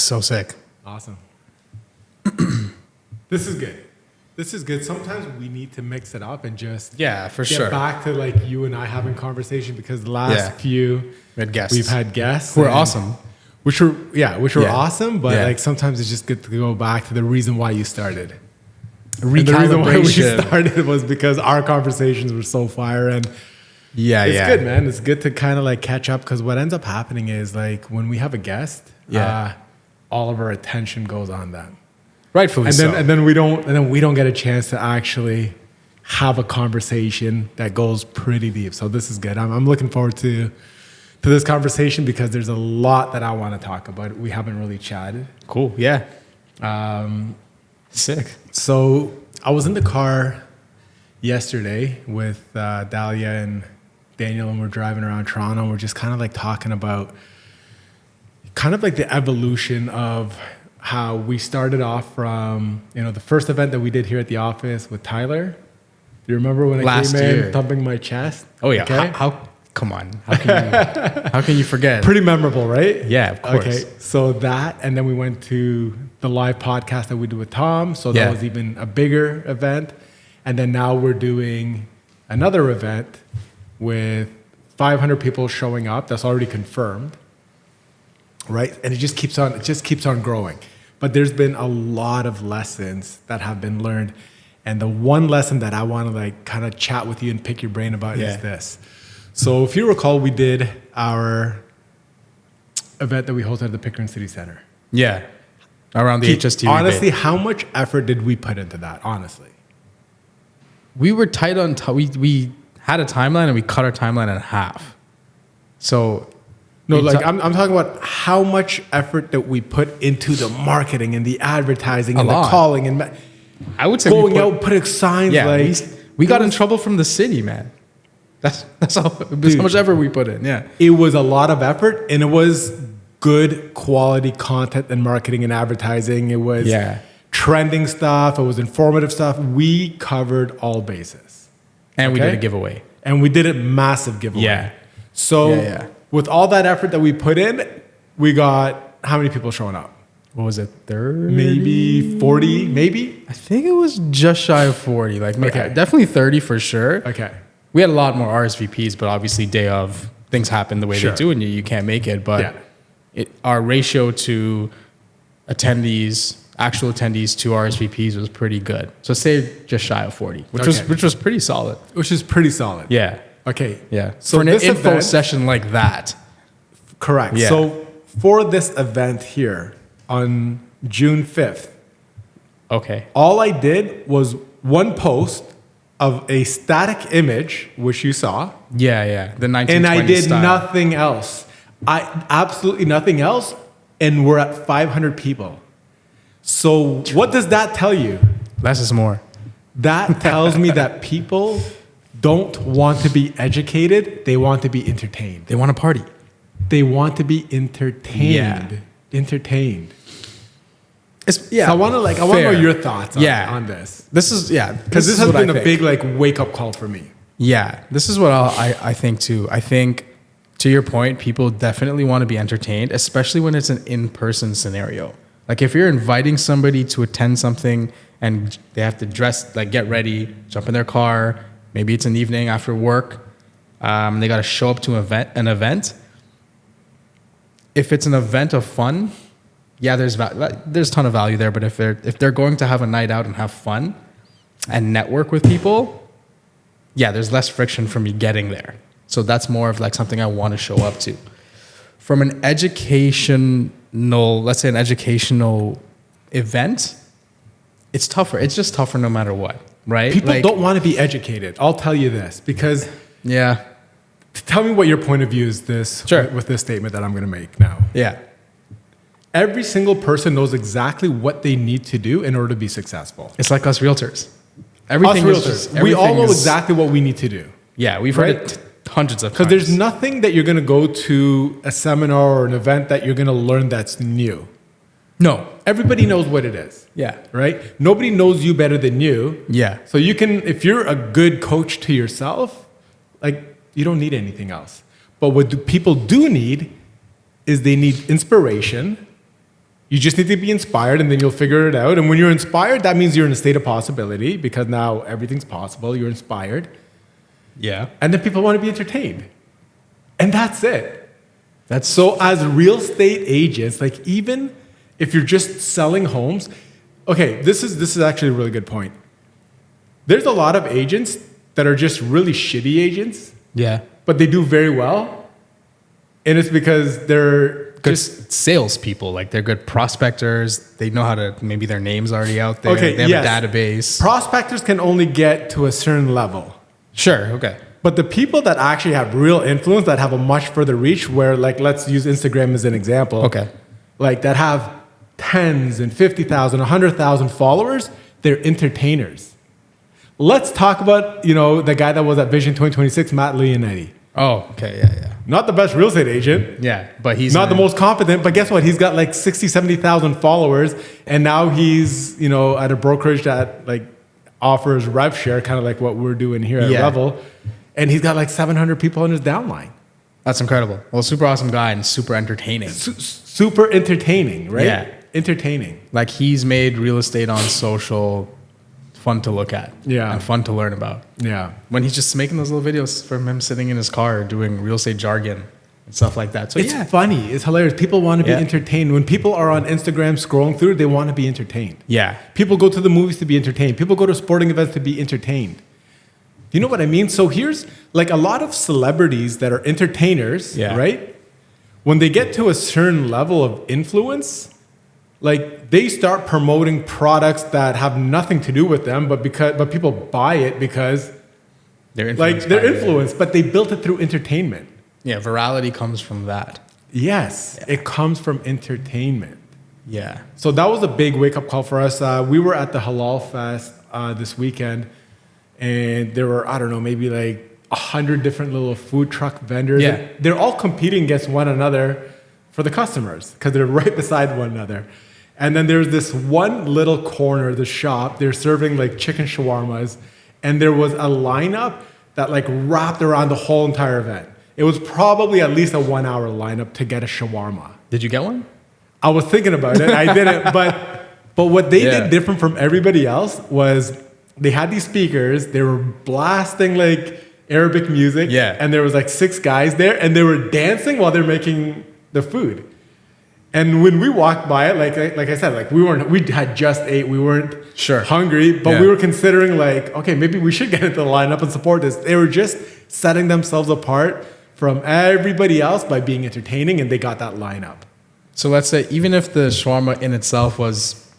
So sick. Awesome. This is good. This is good. Sometimes we need to mix it up and just Yeah, for get sure. back to like you and I having conversation, because the last few We had guests. we've had guests Who are and- awesome. which were Yeah. awesome, but Yeah. like sometimes it's just good to go back to the reason why you started. And the reason why we Recalibration. started was because our conversations were so fire, and Yeah, it's yeah. good, man. It's good to kind of like catch up, because what ends up happening is like when we have a guest, all of our attention goes on them, Rightfully and so. then we don't get a chance to actually have a conversation that goes pretty deep. So this is good. I'm looking forward to this conversation, because there's a lot that I want to talk about. We haven't really chatted. Cool. Yeah. Sick. So I was in the car yesterday with Dahlia and Daniel, and we're driving around Toronto, and we're just kind of like talking about kind of like the evolution of how we started off from, the first event that we did here at the office with Tyler. Do you remember when I Last came year. in thumping my chest? Oh yeah. Okay. How come on. How can you forget? Pretty memorable, right? Yeah, of course. Okay, so that, and then we went to the live podcast that we did with Tom. So that Yeah. was even a bigger event. And then now we're doing another event with 500 people showing up. That's already confirmed, right? And it just keeps on growing. But there's been a lot of lessons that have been learned. And the one lesson that I want to like kind of chat with you and pick your brain about is this. So if you recall, we did our event that we hosted at the Pickering City Center. Yeah. Around the HST Honestly, rebate. how much effort did we put into that? Honestly, We were tight on we had a timeline and we cut our timeline in half. So no, like I'm talking about how much effort that we put into the marketing and the advertising and the lot. calling and I would say going out, putting signs. Yeah, like we got in trouble from the city, man. That's how much effort we put in. Yeah. it was a lot of effort, and it was good quality content and marketing and advertising. It was trending stuff. It was informative stuff. We covered all bases. And we did a giveaway. And we did a massive giveaway. Yeah. So with all that effort that we put in, we got how many people showing up? What was it? 30? Maybe 40, maybe? I think it was just shy of 40. Like definitely 30 for sure. Okay. We had a lot more RSVPs, but obviously day of things happen the way Sure. they do and you can't make it. But our ratio to actual attendees to RSVPs was pretty good. So say just shy of 40, which was pretty solid. Which is pretty solid. Yeah. Okay. Yeah. So for an this info event, session like that. correct. Yeah. So for this event here on June 5th, Okay. all I did was one post of a static image, which you saw, Yeah, yeah. The 1920s and I did style. nothing else. Absolutely nothing else, and we're at 500 people. So what does that tell you? Less is more. That tells me that people don't want to be educated. They want to be entertained. They want to party. They want to be entertained. Yeah. Entertained. So I want to know your thoughts on this. This is Because this has been a big wake up call for me. Yeah, this is what I think too. I think, to your point, people definitely want to be entertained, especially when it's an in-person scenario. Like if you're inviting somebody to attend something and they have to dress, like get ready, jump in their car, maybe it's an evening after work, they got to show up to an event. If it's an event of fun, yeah, there's a ton of value there. But if they're going to have a night out and have fun and network with people, yeah, there's less friction for me getting there. So that's more of like something I want to show up to. From an educational event, it's tougher. It's just tougher no matter what, right? People don't want to be educated. I'll tell you this, because tell me what your point of view is with this statement that I'm going to make now. Yeah. Every single person knows exactly what they need to do in order to be successful. It's like us realtors. We all know exactly what we need to do. Yeah, we've heard it hundreds of times. Because there's nothing that you're going to go to a seminar or an event that you're going to learn that's new. No. Everybody knows what it is. Yeah. Right? Nobody knows you better than you. Yeah. So you can, if you're a good coach to yourself, you don't need anything else. But what people do need is they need inspiration, You just need to be inspired, and then you'll figure it out. And when you're inspired, that means you're in a state of possibility, because now everything's possible. You're inspired. Yeah. And then people want to be entertained. And that's it. So as real estate agents, like, even if you're just selling homes, okay, this is actually a really good point. There's a lot of agents that are just really shitty agents. Yeah. But they do very well. And it's because they're good salespeople. Like, they're good prospectors. They know how to, maybe their name's already out there. Okay, they have a database. Prospectors can only get to a certain level. Sure. Okay. But the people that actually have real influence, that have a much further reach, where, like, let's use Instagram as an example. Okay. Like, that have tens and 50,000, 100,000 followers, they're entertainers. Let's talk about, the guy that was at Vision 2026, Matt Leonetti. Oh, okay. Yeah. Not the best real estate agent. Yeah, but he's not the most competent, but guess what? He's got like 60, 70,000 followers, and now he's, at a brokerage that, like, offers rev share, kind of like what we're doing here at Revel, and he's got like 700 people on his downline. That's incredible. Well, super awesome guy and super entertaining. Super entertaining, right? Yeah. Entertaining. Like, he's made real estate on social fun to look at. Yeah. And fun to learn about. Yeah. When he's just making those little videos from him sitting in his car doing real estate jargon and stuff like that. So it's funny. It's hilarious. People want to be entertained. When people are on Instagram scrolling through, they want to be entertained. Yeah. People go to the movies to be entertained. People go to sporting events to be entertained. You know what I mean? So here's, like, a lot of celebrities that are entertainers, right? When they get to a certain level of influence, like, they start promoting products that have nothing to do with them, but people buy it because they're influenced, but they built it through entertainment. Yeah, virality comes from that. Yes, it comes from entertainment. Yeah. So that was a big wake-up call for us. We were at the Halal Fest this weekend, and there were, I don't know, maybe like 100 different little food truck vendors. Yeah. They're all competing against one another for the customers because they're right beside one another. And then there's this one little corner of the shop. They're serving like chicken shawarmas. And there was a lineup that like wrapped around the whole entire event. It was probably at least a 1 hour lineup to get a shawarma. Did you get one? I was thinking about it. I didn't. But what they did different from everybody else was they had these speakers. They were blasting like Arabic music. Yeah. And there was like 6 guys there. And they were dancing while they're making the food. And when we walked by it, like I said, like we had just ate, we weren't hungry, but we were considering like, okay, maybe we should get into the lineup and support this. They were just setting themselves apart from everybody else by being entertaining, and they got that lineup. So let's say even if the shawarma in itself was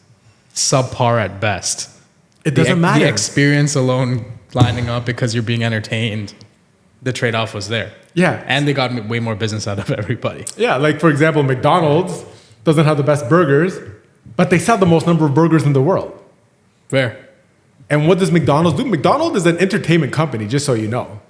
subpar at best, it doesn't matter. The experience alone lining up because you're being entertained, the trade-off was there. Yeah. And they got way more business out of everybody. Yeah, like for example, McDonald's doesn't have the best burgers, but they sell the most number of burgers in the world. Fair. And what does McDonald's do? McDonald's is an entertainment company, just so you know.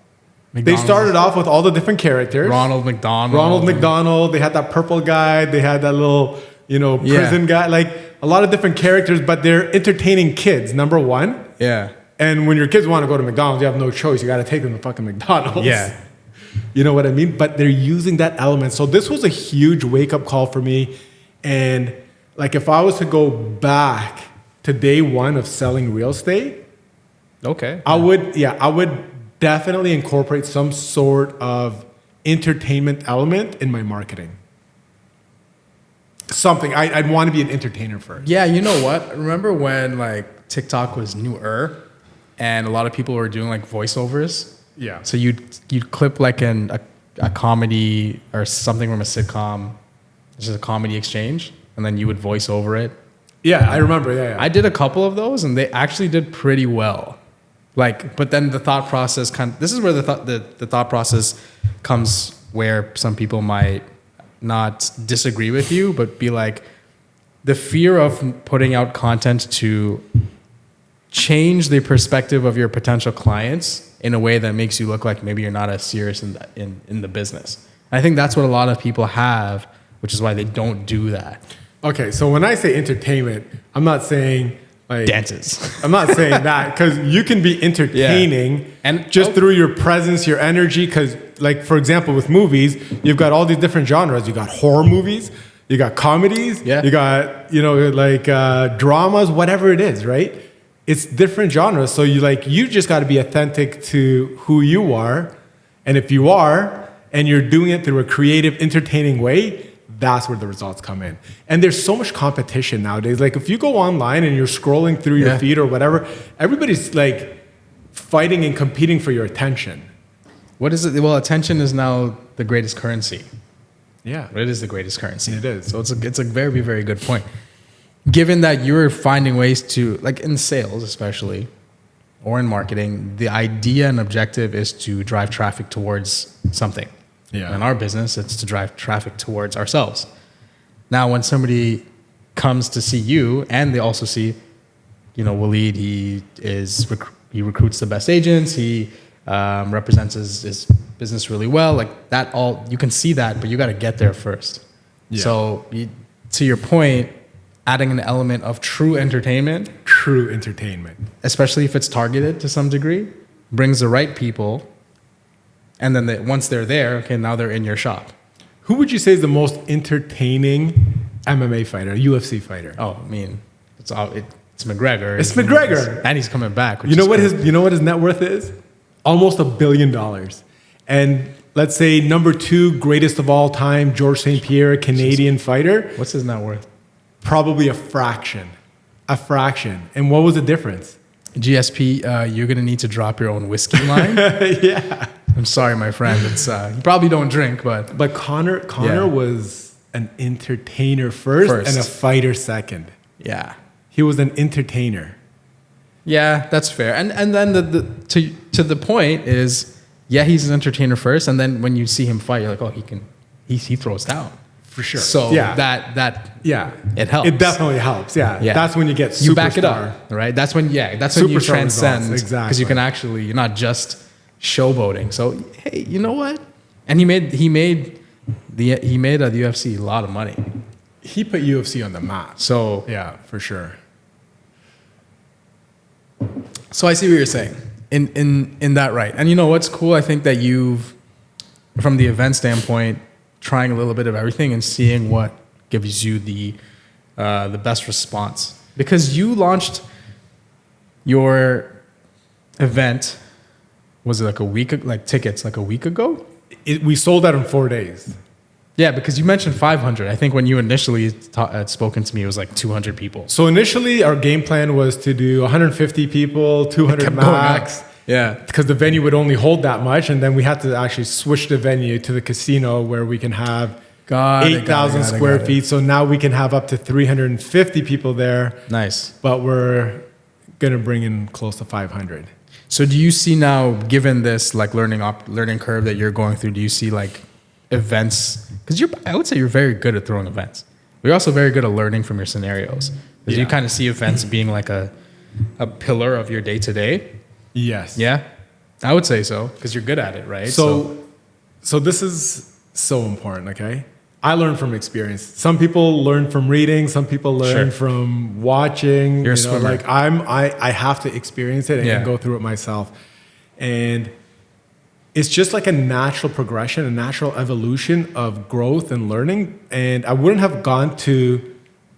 They started off with all the different characters. Ronald McDonald. They had that purple guy. They had that little, prison guy. Like a lot of different characters, but they're entertaining kids, number one. Yeah. And when your kids want to go to McDonald's, you have no choice. You got to take them to fucking McDonald's. Yeah. You know what I mean? But they're using that element. So this was a huge wake-up call for me. And like if I was to go back to day one of selling real estate, I would definitely incorporate some sort of entertainment element in my marketing. Something. I'd want to be an entertainer first. Yeah, you know what? Remember when like TikTok was newer and a lot of people were doing like voiceovers? Yeah. So you'd clip like a comedy or something from a sitcom, just a comedy exchange, and then you would voice over it. Yeah, I remember. Yeah. I did a couple of those, and they actually did pretty well. Like, but then the thought process this is where the thought process comes, where some people might not disagree with you, but be like, the fear of putting out content to change the perspective of your potential clients in a way that makes you look like maybe you're not as serious in the business. I think that's what a lot of people have, which is why they don't do that. Okay, so when I say entertainment, I'm not saying like dances. I'm not saying that, because you can be entertaining and just through your presence, your energy. Because like for example, with movies, you've got all these different genres. You got horror movies, you got comedies, Yeah. you got, like dramas, whatever it is, right? It's different genres. So you just got to be authentic to who you are. And if you are, and you're doing it through a creative, entertaining way, that's where the results come in. And there's so much competition nowadays. Like if you go online and you're scrolling through your feed or whatever, everybody's like fighting and competing for your attention. What is it? Well, attention is now the greatest currency. Yeah. It is the greatest currency. It is. So it's a very, very good point. Given that you're finding ways to, like in sales especially, or in marketing, the idea and objective is to drive traffic towards something. Yeah. In our business, it's to drive traffic towards ourselves. Now, when somebody comes to see you and they also see, Walid, he recruits the best agents, he represents his business really well, like that all, you can see that, but you got to get there first. Yeah. So to your point, adding an element of true entertainment, especially if it's targeted to some degree, brings the right people. And then once they're there, okay, now they're in your shop. Who would you say is the most entertaining MMA fighter, UFC fighter? Oh, I mean, it's McGregor. It's McGregor, and he's coming back. You know what his net worth is? Almost $1 billion. And let's say number 2 greatest of all time, Georges St. Pierre, Canadian fighter. What's his net worth? Probably a fraction. And what was the difference? GSP, you're going to need to drop your own whiskey line. Yeah. I'm sorry, my friend. It's you probably don't drink, but Conor was an entertainer first and a fighter second. Yeah. He was an entertainer. Yeah, that's fair. And then to the point is, he's an entertainer first, and then when you see him fight, you're like, oh, he throws down. For sure. So that it helps. It definitely helps. Yeah. That's when you get superstar. You back it up, right? That's when you transcend, exactly. Because you can actually, you're not just showboating. So hey, you know what? And he made at the UFC a lot of money. He put UFC on the map. So yeah, for sure. So I see what you're saying in that, right? And you know what's cool? I think that you've, from the event standpoint, trying a little bit of everything and seeing what gives you the best response. Because you launched your event, was it like a week ago? We sold out in 4 days. Yeah, because you mentioned 500. I think when you initially had spoken to me, it was like 200 people. So initially, our game plan was to do 150 people, 200 max. Yeah. Because the venue would only hold that much. And then we had to actually switch the venue to the casino where we can have 8,000 square feet. So now we can have up to 350 people there. Nice. But we're going to bring in close to 500. So do you see now, given this like learning curve that you're going through, do you see like events? Because I would say you're very good at throwing events. You're also very good at learning from your scenarios. Because you kind of see events being like a pillar of your day-to-day. Yes. Yeah, I would say so, because you're good at it, right? So this is so important, okay? I learn from experience. Some people learn from reading. Some people learn from watching. You're a swimmer. Like I have to experience it and go through it myself. And it's just like a natural progression, a natural evolution of growth and learning. And I wouldn't have gone to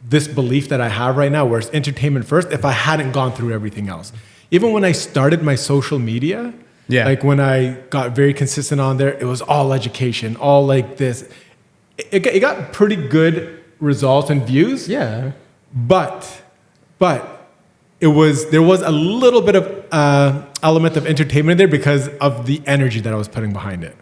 this belief that I have right now, where it's entertainment first, if I hadn't gone through everything else. Even when I started my social media, like when I got very consistent on there, it was all education, all like this. It got pretty good results and views. Yeah. But there was a little bit of element of entertainment there because of the energy that I was putting behind it.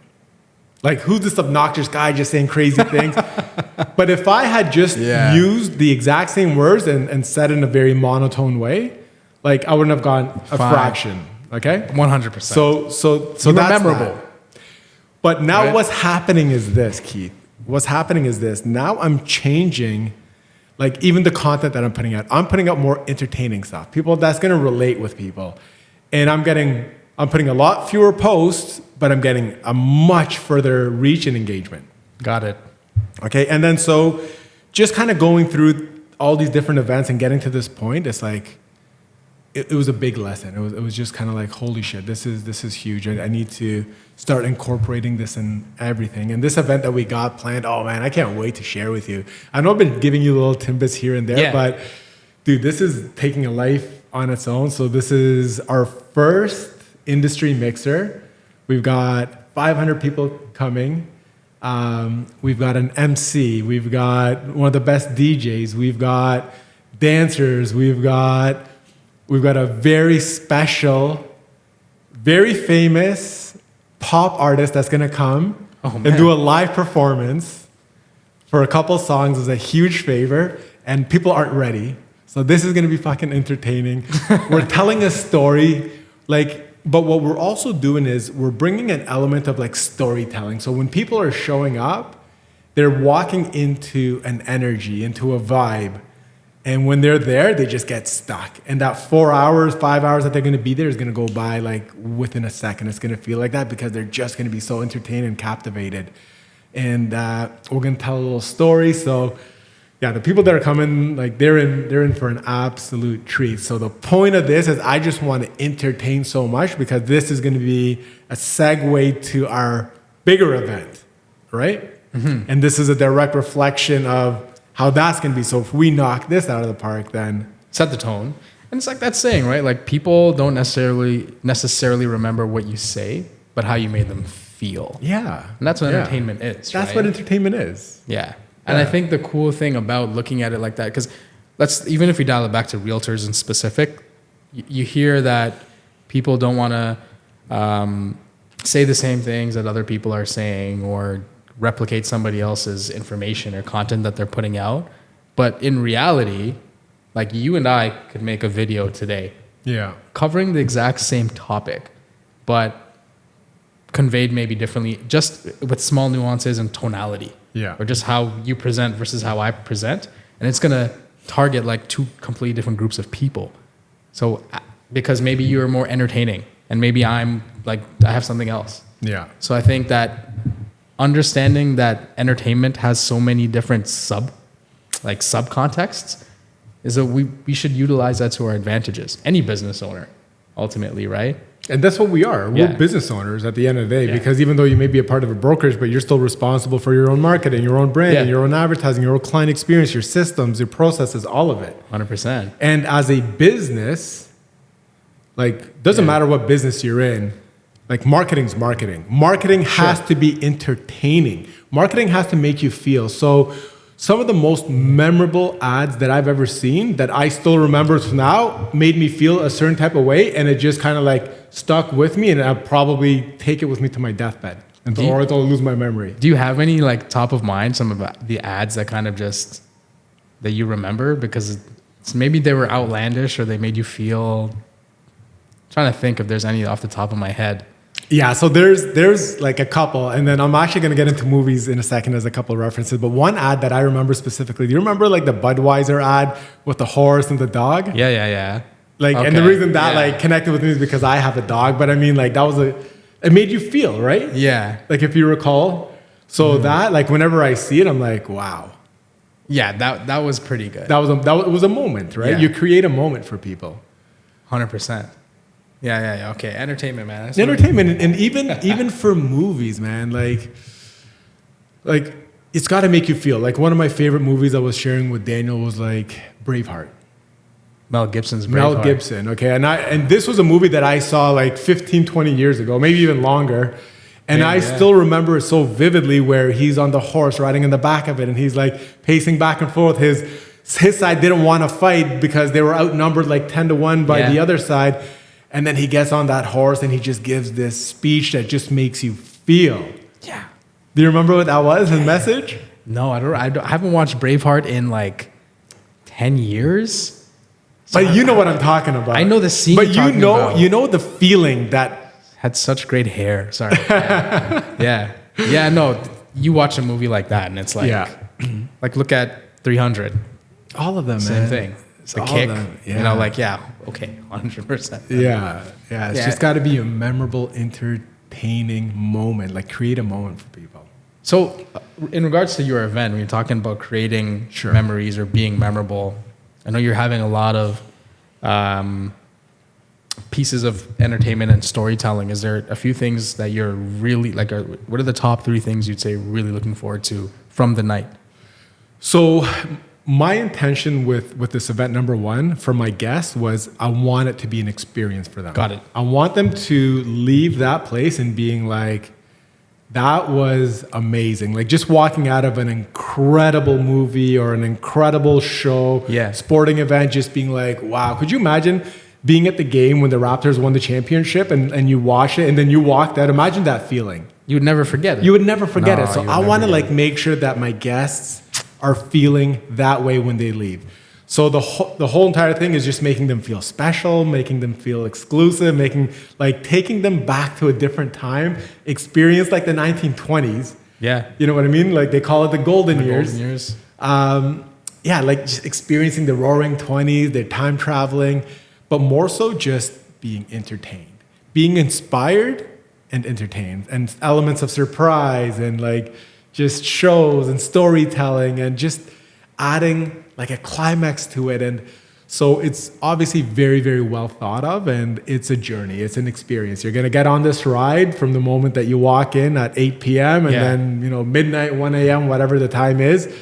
Like, who's this obnoxious guy just saying crazy things? But if I had just used the exact same words and said in a very monotone way, like I wouldn't have gone a fraction. Okay? 100%. So that's memorable. But now what's happening is this, Keith. What's happening is this. Now I'm changing, like even the content that I'm putting out. I'm putting out more entertaining stuff. People that's going to relate with people. And I'm putting a lot fewer posts, but I'm getting a much further reach and engagement. Got it. Okay. And then so just kind of going through all these different events and getting to this point, it's like, it was a big lesson. It was just kind of like, holy shit, this is huge. I need to start incorporating this in everything. And this event that we got planned, oh man, I can't wait to share with you. I know I've been giving you little tidbits here and there, but dude, this is taking a life on its own. So this is our first industry mixer. We've got 500 people coming. We've got an MC. We've got one of the best DJs. We've got dancers. We've got a very special, very famous pop artist that's going to come and do a live performance for a couple songs. Is a huge favor, and people aren't ready. So this is going to be fucking entertaining. We're telling a story, but what we're also doing is we're bringing an element of like storytelling. So when people are showing up, they're walking into an energy, into a vibe. And when they're there, they just get stuck. And that 4 hours, 5 hours that they're going to be there is going to go by like within a second. It's going to feel like that because they're just going to be so entertained and captivated. And we're going to tell a little story. So yeah, the people that are coming, like they're in for an absolute treat. So the point of this is I just want to entertain so much because this is going to be a segue to our bigger event, right? Mm-hmm. And this is a direct reflection of how that's going to be. So if we knock this out of the park, then set the tone. And it's like that saying, right? Like people don't necessarily remember what you say, but how you made them feel. Yeah. And that's what entertainment is. That's what entertainment is. Yeah. And I think the cool thing about looking at it like that, because even if we dial it back to realtors in specific, you hear that people don't want to say the same things that other people are saying or replicate somebody else's information or content that they're putting out. But in reality, like you and I could make a video today covering the exact same topic, but conveyed maybe differently, just with small nuances and tonality. Yeah. Or just how you present versus how I present. And it's going to target like two completely different groups of people. So because maybe you're more entertaining and maybe I'm like, I have something else. Yeah. So I think that understanding that entertainment has so many different sub contexts is that we should utilize that to our advantages. Any business owner, ultimately, right? And that's what we are. We're business owners at the end of the day, because even though you may be a part of a brokerage, but you're still responsible for your own marketing, your own branding, your own advertising, your own client experience, your systems, your processes, all of it. 100%. And as a business, like, doesn't matter what business you're in, like marketing's marketing. Marketing has to be entertaining. Marketing has to make you feel. So some of the most memorable ads that I've ever seen that I still remember to now made me feel a certain type of way, and it just kind of like stuck with me, and I'll probably take it with me to my deathbed, or I'll lose my memory. Do you have any like top of mind, some of the ads that kind of just, that you remember because maybe they were outlandish or they made you feel, I'm trying to think if there's any off the top of my head. Yeah, so there's like a couple, and then I'm actually going to get into movies in a second as a couple of references, but one ad that I remember specifically, do you remember like the Budweiser ad with the horse and the dog? Yeah. Like, and the reason that like connected with me is because I have a dog, but I mean like it made you feel, right? Yeah. Like if you recall. So that, like whenever I see it, I'm like, wow. Yeah, that was pretty good. It was a moment, right? Yeah. You create a moment for people. 100%. Yeah. Okay, entertainment, man. That's entertainment, and even for movies, man. Like it's got to make you feel. Like one of my favorite movies I was sharing with Daniel was like Braveheart. Mel Gibson's Braveheart. Mel Gibson, okay. And this was a movie that I saw like 15, 20 years ago, maybe even longer. And I still remember it so vividly, where he's on the horse riding in the back of it, and he's like pacing back and forth. His side didn't want to fight because they were outnumbered like 10-1 by the other side. And then he gets on that horse and he just gives this speech that just makes you feel. Yeah. Do you remember what that was, his message? No, I haven't watched Braveheart in like 10 years. So but you know what I'm talking about. I know the scene. But you know the feeling that had such great hair. Sorry. Yeah. No, you watch a movie like that and it's like, like look at 300. All of them, Same man. Thing. The kick, you know, like, okay, 100%. Yeah. It's just got to be a memorable, entertaining moment. Like, create a moment for people. So, in regards to your event, when you're talking about creating memories or being memorable, I know you're having a lot of pieces of entertainment and storytelling, is there a few things that you're really like, what are the top 3 things you'd say really looking forward to from the night? So my intention with this event, number one, for my guests was I want it to be an experience for them. Got it. I want them to leave that place and being like, that was amazing. Like just walking out of an incredible movie or an incredible show, sporting event, just being like, wow. Could you imagine being at the game when the Raptors won the championship and you watch it and then you walked out? Imagine that feeling. You would never forget it. You would never forget No, it. So you would I never want to forget like make sure that my guests are feeling that way when they leave. So the whole entire thing is just making them feel special, making them feel exclusive, taking them back to a different time, experience like the 1920s. Yeah. You know what I mean? Like they call it the golden years. Golden years. Like just experiencing the roaring 20s, their time traveling, but more so just being entertained, being inspired and entertained, and elements of surprise and like just shows and storytelling and just adding like a climax to it. And so it's obviously very, very well thought of, and it's a journey. It's an experience. You're going to get on this ride from the moment that you walk in at 8 p.m. and then, midnight, 1 a.m., whatever the time is,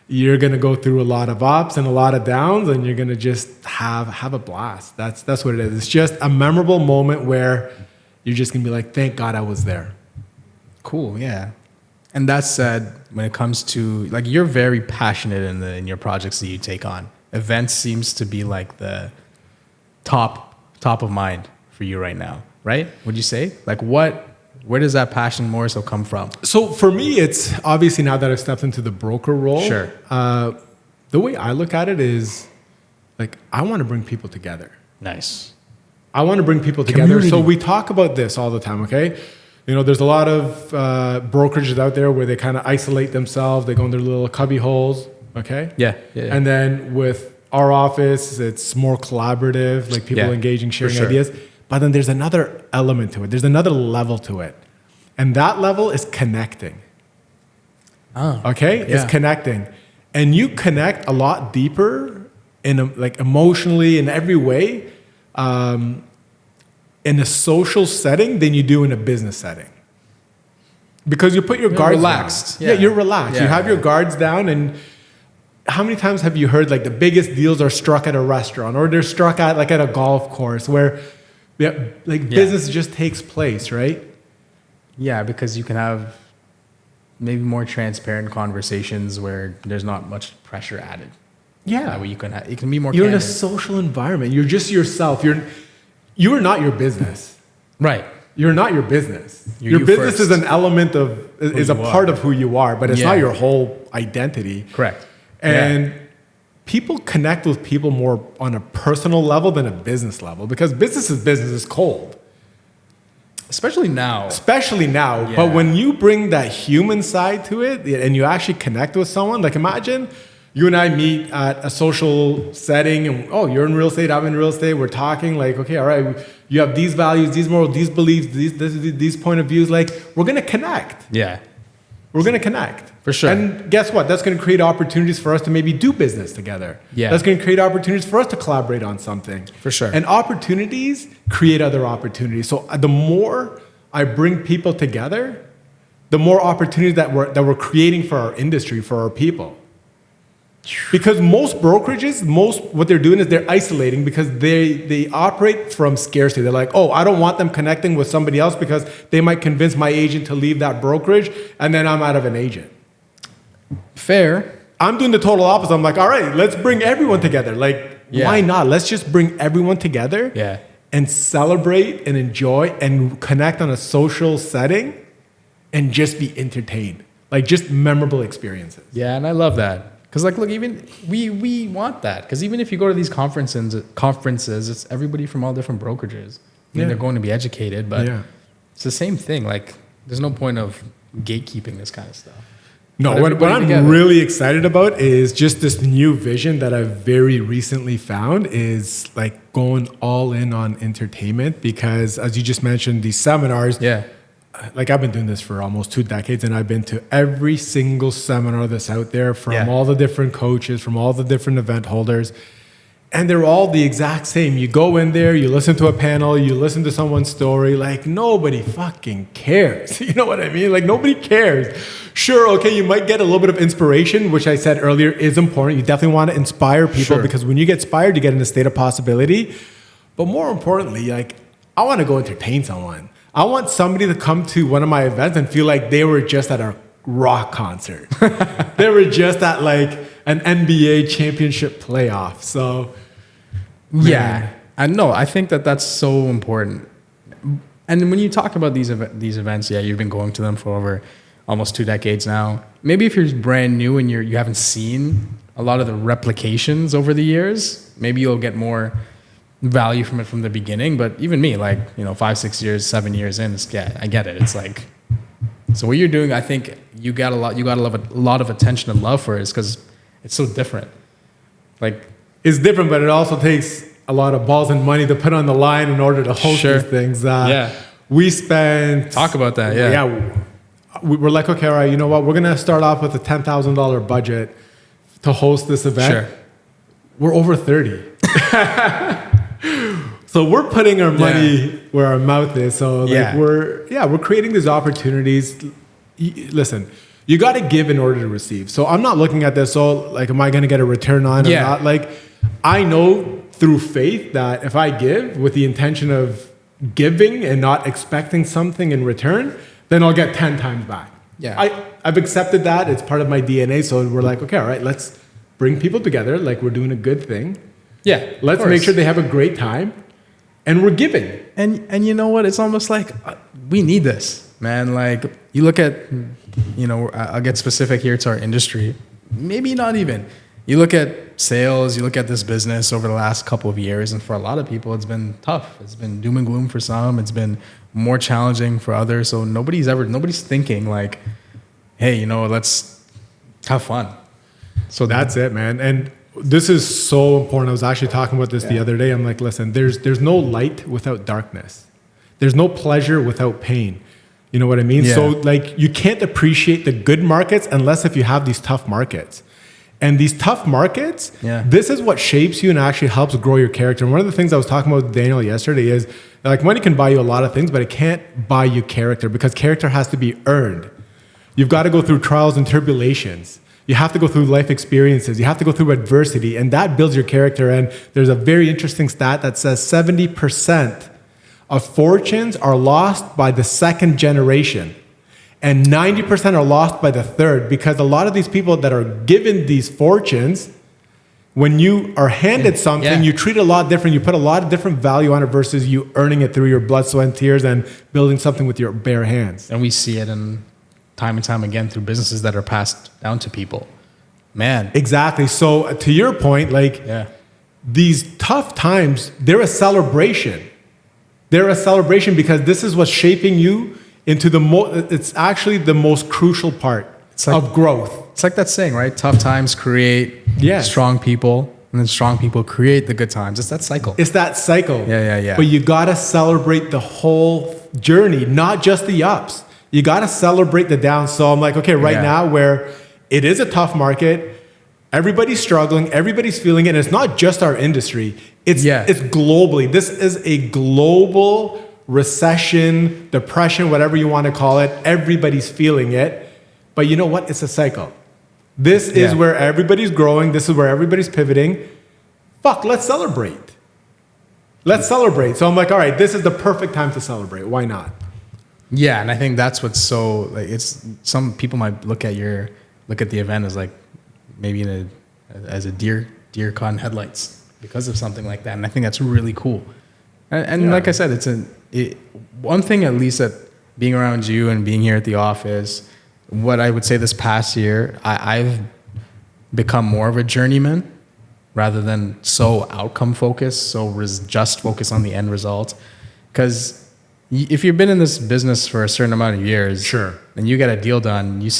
you're going to go through a lot of ups and a lot of downs, and you're going to just have a blast. That's what it is. It's just a memorable moment where you're just going to be like, thank God I was there. Cool. Yeah. And that said, when it comes to like, you're very passionate in your projects that you take on. Events seems to be like the top of mind for you right now, right? Would you say? Like where does that passion more so come from? So for me, it's obviously now that I've stepped into the broker role. Sure. The way I look at it is like, I want to bring people together. Nice. I want to bring people together. Community. So we talk about this all the time, okay? There's a lot of brokerages out there where they kind of isolate themselves. They go in their little cubby holes, okay? Yeah. And then with our office, it's more collaborative, like people engaging, sharing ideas. But then there's another element to it. There's another level to it. And that level is connecting. Oh. Okay? Yeah. It's connecting. And you connect a lot deeper like emotionally in every way. In a social setting than you do in a business setting. Because you put your guards relaxed. down. Yeah, you're relaxed. Yeah, you have your guards down, and how many times have you heard like the biggest deals are struck at a restaurant or they're struck at like at a golf course where business just takes place, right? Yeah, because you can have maybe more transparent conversations where there's not much pressure added. Yeah. That way it can be more You're candid. in a social environment. You're just yourself. You are not your business. Right. You're not your business. You're your business first. is an element is a part of who you are, but it's not your whole identity. Correct. And people connect with people more on a personal level than a business level, because business is cold. Especially now. Yeah. But when you bring that human side to it and you actually connect with someone, like imagine you and I meet at a social setting and, you're in real estate, I'm in real estate. We're talking like, okay, all right, you have these values, these morals, these beliefs, these point of views. Like, we're going to connect. Yeah. We're going to connect. For sure. And guess what? That's going to create opportunities for us to maybe do business together. Yeah. That's going to create opportunities for us to collaborate on something. For sure. And opportunities create other opportunities. So the more I bring people together, the more opportunities that we're creating for our industry, for our people. Because most brokerages, what they're doing is they're isolating because they operate from scarcity. They're like, I don't want them connecting with somebody else because they might convince my agent to leave that brokerage, and then I'm out of an agent. Fair. I'm doing the total opposite. I'm like, all right, let's bring everyone together. Like, why not? Let's just bring everyone together and celebrate and enjoy and connect on a social setting and just be entertained. Like, just memorable experiences. Yeah, and I love that. Because look, even we want that. Because even if you go to these conferences, it's everybody from all different brokerages. I mean, they're going to be educated, but it's the same thing. Like, there's no point of gatekeeping this kind of stuff. No, what I'm really excited about is just this new vision that I've very recently found is like going all in on entertainment. Because as you just mentioned, these seminars, like I've been doing this for almost 2 decades, and I've been to every single seminar that's out there from all the different coaches, from all the different event holders. And they're all the exact same. You go in there, you listen to a panel, you listen to someone's story. Like, nobody fucking cares. You know what I mean? Like, nobody cares. Sure, okay, you might get a little bit of inspiration, which I said earlier is important. You definitely want to inspire people because when you get inspired, you get in a state of possibility. But more importantly, like, I want to go entertain someone. I want somebody to come to one of my events and feel like they were just at a rock concert. They were just at like an NBA championship playoff. So, yeah, I know. I think that that's so important. And when you talk about these events, yeah, you've been going to them for over almost 2 decades now. Maybe if you're brand new and you haven't seen a lot of the replications over the years, maybe you'll get more value from it from the beginning. But even me, like, 5, 6 years, 7 years in, I get it. It's like, so what you're doing, I think you got a lot of attention and love for it, because it's so different. Like, it's different, but it also takes a lot of balls and money to put on the line in order to host these things. We spent... Talk about that, yeah. Yeah. We're like, okay, all right, you know what? We're going to start off with a $10,000 budget to host this event. Sure. We're over 30. So we're putting our money where our mouth is. So like we're creating these opportunities. Listen, you got to give in order to receive. So I'm not looking at this, so like, am I going to get a return on it or not? Like, I know through faith that if I give with the intention of giving and not expecting something in return, then I'll get 10 times back. Yeah. I've accepted that. It's part of my DNA. So we're like, okay, all right, let's bring people together. Like, we're doing a good thing. Yeah. Let's make sure they have a great time. And we're giving. And you know what? It's almost like we need this, man. Like, you look at, I'll get specific here to our industry. Maybe not even. You look at sales, you look at this business over the last couple of years, and for a lot of people, it's been tough. It's been doom and gloom for some. It's been more challenging for others. So nobody's thinking like, hey, let's have fun. So that's it, man. And this is so important. I was actually talking about this the other day. I'm like, listen, there's no light without darkness. There's no pleasure without pain. You know what I mean? Yeah. So like, you can't appreciate the good markets unless if you have these tough markets. And these tough markets, this is what shapes you and actually helps grow your character. And one of the things I was talking about with Daniel yesterday is, like, money can buy you a lot of things, but it can't buy you character, because character has to be earned. You've got to go through trials and tribulations. You have to go through life experiences. You have to go through adversity, and that builds your character. And there's a very interesting stat that says 70% of fortunes are lost by the second generation, and 90% are lost by the third, because a lot of these people that are given these fortunes, when you are handed something, you treat it a lot different. You put a lot of different value on it versus you earning it through your blood, sweat, and tears and building something with your bare hands. And we see it time and time again through businesses that are passed down to people. Man. Exactly. So to your point, like, these tough times, they're a celebration. They're a celebration because this is what's shaping you into it's actually the most crucial part of growth. It's like that saying, right? Tough times create strong people, and then strong people create the good times. It's that cycle. It's that cycle. Yeah. But you got to celebrate the whole journey, not just the ups. You got to celebrate the downs. So I'm like, okay, now where it is a tough market, everybody's struggling, everybody's feeling it. And it's not just our industry. It's globally. This is a global recession, depression, whatever you want to call it. Everybody's feeling it. But you know what? It's a cycle. This is where everybody's growing. This is where everybody's pivoting. Fuck, let's celebrate. Let's celebrate. So I'm like, all right, this is the perfect time to celebrate. Why not? Yeah, and I think that's what's so, like, it's, some people might look at the event as like maybe as a deer caught in headlights because of something like that. And I think that's really cool. And like I said, one thing at least that being around you and being here at the office, what I would say this past year, I've become more of a journeyman rather than so outcome focused, just focused on the end result. Because if you've been in this business for a certain amount of years, and you get a deal done, you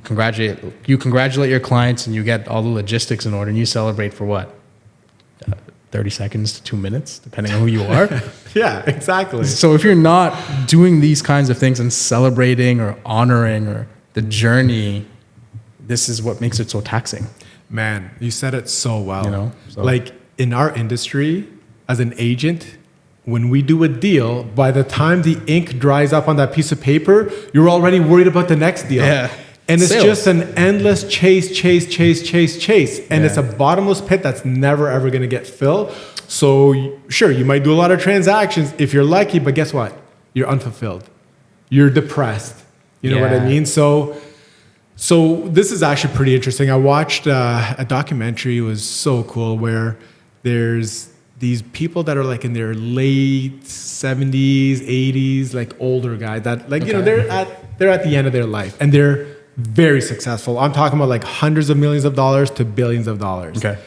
congratulate your clients, and you get all the logistics in order, and you celebrate for what? 30 seconds to 2 minutes, depending on who you are. Yeah, exactly. So if you're not doing these kinds of things and celebrating or honoring or the journey, this is what makes it so taxing. Man, you said it so well. So. Like, in our industry, as an agent, when we do a deal, by the time the ink dries up on that piece of paper, you're already worried about the next deal. Yeah. And it's Sales. just an endless chase. And it's a bottomless pit that's never, ever going to get filled. So sure, you might do a lot of transactions if you're lucky, but guess what? You're unfulfilled. You're depressed. You know what I mean? So this is actually pretty interesting. I watched a documentary. It was so cool where there's these people that are like in their late 70s, 80s, like older guys that like, they're at the end of their life and they're very successful. I'm talking about like hundreds of millions of dollars to billions of dollars. Okay.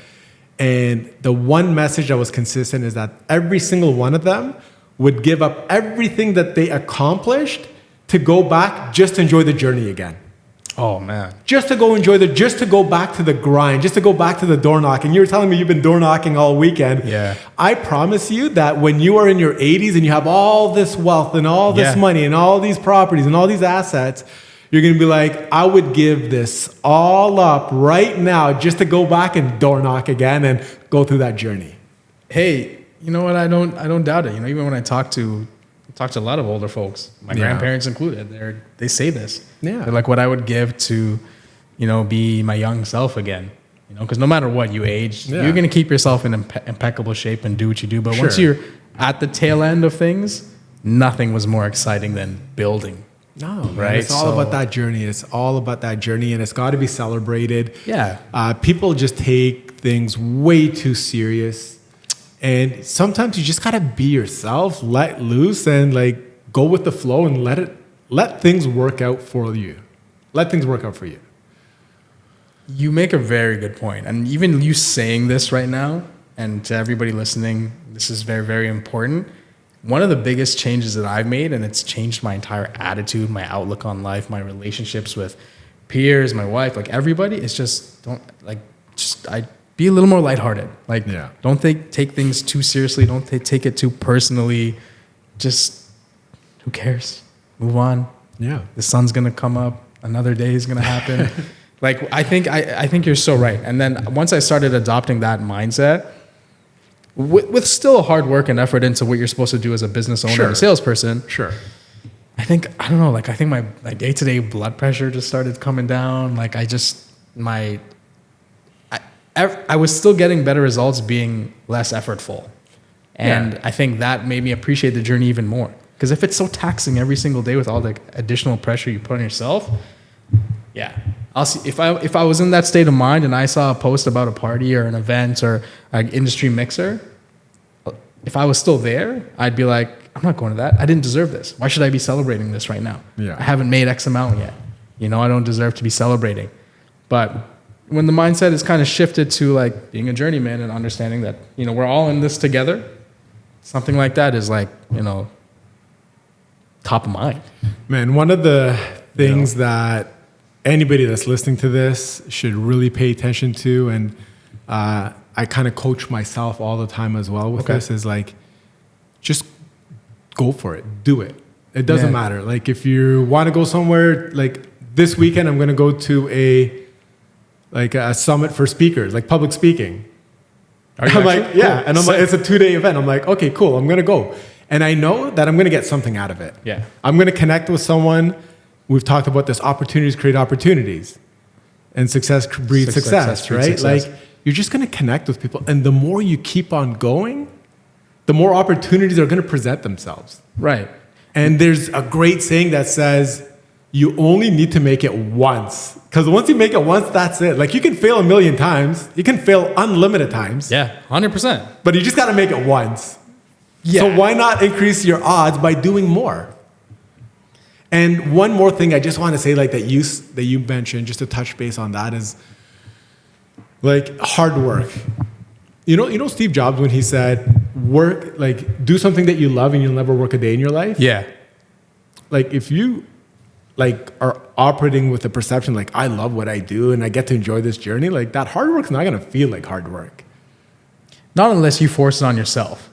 And the one message that was consistent is that every single one of them would give up everything that they accomplished to go back just to enjoy the journey again. Oh man. Just to go back to the grind, just to go back to the door knocking. You were telling me you've been door knocking all weekend. Yeah. I promise you that when you are in your 80s and you have all this wealth and all this money and all these properties and all these assets, you're going to be like, I would give this all up right now just to go back and door knock again and go through that journey. Hey, you know what? I don't doubt it. Even when I talk to a lot of older folks, my grandparents included, they say this. Yeah. They're like, what I would give to, be my young self again. Because no matter what you age, you're going to keep yourself in impeccable shape and do what you do. But once you're at the tail end of things, nothing was more exciting than building. No, right? It's all about that journey. It's all about that journey, and it's got to be celebrated. Yeah. People just take things way too serious, and sometimes you just got to be yourself, let loose, and like go with the flow, and let things work out for you. Let things work out for you. You make a very good point, and even you saying this right now, and to everybody listening, this is very, very important. One of the biggest changes that I've made, and it's changed my entire attitude, my outlook on life, my relationships with peers, my wife, like everybody, is just be a little more lighthearted. Don't take things too seriously. Don't take it too personally. Just who cares? Move on. Yeah. The sun's gonna come up. Another day is gonna happen. I think you're so right. And then once I started adopting that mindset, with still hard work and effort into what you're supposed to do as a business owner and a salesperson. Sure. I think my day-to-day blood pressure just started coming down. I was still getting better results being less effortful. And I think that made me appreciate the journey even more. Because if it's so taxing every single day with all the additional pressure you put on yourself, I'll see if I was in that state of mind and I saw a post about a party or an event or an industry mixer, if I was still there, I'd be like, I'm not going to that. I didn't deserve this. Why should I be celebrating this right now? I haven't made X amount yet. I don't deserve to be celebrating. But when the mindset is kind of shifted to like being a journeyman and understanding that, we're all in this together, something like that is like, top of mind. Man, one of the things that anybody that's listening to this should really pay attention to, and I kind of coach myself all the time as well with this, is like, just go for it. Do it. It doesn't matter. Like if you want to go somewhere, like this weekend, I'm going to go to a summit for speakers, like public speaking. I'm like, cool. And I'm like, it's a 2-day event. I'm like, okay, cool. I'm going to go. And I know that I'm going to get something out of it. Yeah. I'm going to connect with someone. We've talked about this: opportunities create opportunities, and success breeds success, right? Success. Like you're just going to connect with people, and the more you keep on going, the more opportunities are going to present themselves. Right. And there's a great saying that says, you only need to make it once. Because once you make it once, that's it. Like you can fail 1,000,000 times. You can fail unlimited times. Yeah, 100%. But you just got to make it once. Yeah. So why not increase your odds by doing more? And one more thing I just want to say, like that you mentioned, just to touch base on that, is like hard work. You know Steve Jobs, when he said, work, like do something that you love and you'll never work a day in your life. Yeah. Like if you like are operating with the perception, like I love what I do and I get to enjoy this journey, like that hard work's not going to feel like hard work. Not unless you force it on yourself.